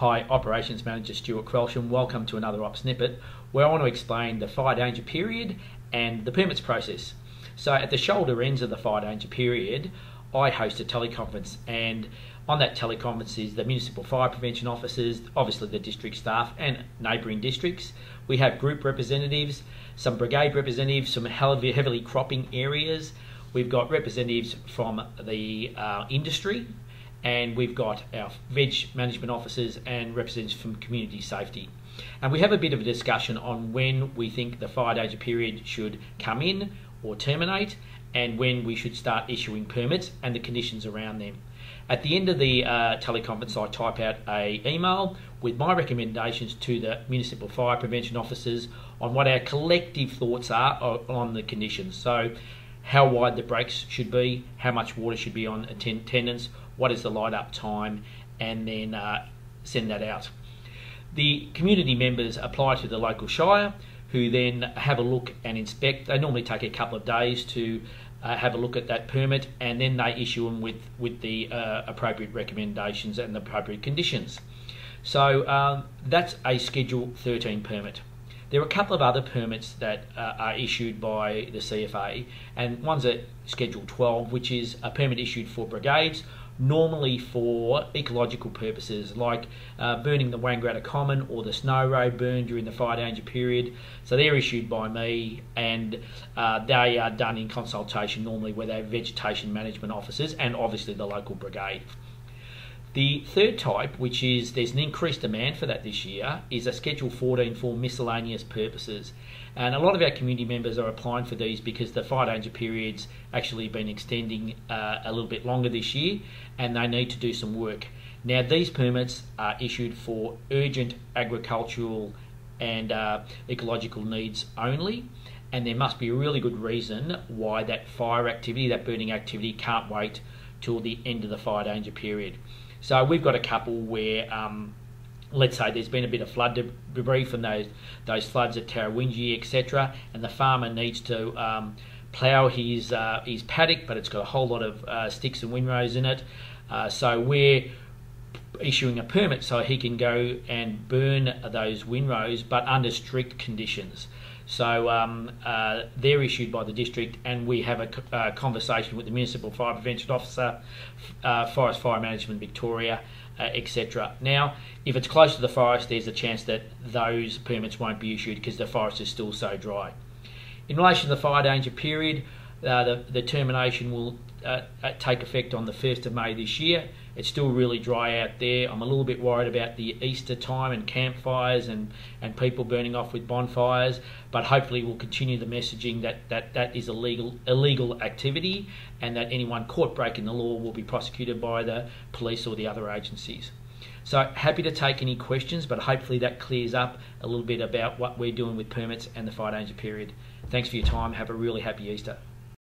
Hi, Operations Manager Stuart Quelsham. Welcome to another Ops Snippet where I want to explain the fire danger period and the permits process. So at the shoulder ends of the fire danger period, I host a teleconference, and on that teleconference is the municipal fire prevention officers, obviously the district staff and neighbouring districts. We have group representatives, some brigade representatives, some heavily cropping areas. We've got representatives from the industry, and we've got our veg management officers and representatives from community safety. And we have a bit of a discussion on when we think the fire danger period should come in or terminate, and when we should start issuing permits and the conditions around them. At the end of the teleconference, I type out an email with my recommendations to the municipal fire prevention officers on what our collective thoughts are on the conditions. So how wide the breaks should be, how much water should be on attendance, what is the light up time, and then send that out. The community members apply to the local shire, who then have a look and inspect. They normally take a couple of days to have a look at that permit, and then they issue them with the appropriate recommendations and the appropriate conditions. So that's a Schedule 13 permit. There are a couple of other permits that are issued by the CFA, and one's a Schedule 12, which is a permit issued for brigades, normally for ecological purposes, like burning the Wangaratta Common or the Snow Road burn during the fire danger period. So they're issued by me, and they are done in consultation normally with our vegetation management officers and obviously the local brigade. The third type, which is there's an increased demand for that this year, is a Schedule 14 for miscellaneous purposes. And a lot of our community members are applying for these because the fire danger period's actually been extending a little bit longer this year, and they need to do some work. Now, these permits are issued for urgent agricultural and ecological needs only, and there must be a really good reason why that fire activity, that burning activity, can't wait till the end of the fire danger period. So we've got a couple where, let's say there's been a bit of flood debris from those floods at Tarrawingi, etc., and the farmer needs to plough his paddock, but it's got a whole lot of sticks and windrows in it. So we're issuing a permit so he can go and burn those windrows, but under strict conditions. So they're issued by the district, and we have a conversation with the Municipal Fire Prevention Officer, Forest Fire Management Victoria, etc. Now, if it's close to the forest, there's a chance that those permits won't be issued because the forest is still so dry. In relation to the fire danger period, the termination will take effect on the 1st of May this year. It's still really dry out there. I'm a little bit worried about the Easter time and campfires and people burning off with bonfires, but hopefully we'll continue the messaging that is illegal activity, and that anyone caught breaking the law will be prosecuted by the police or the other agencies. So happy to take any questions, but hopefully that clears up a little bit about what we're doing with permits and the fire danger period. Thanks for your time. Have a really happy Easter.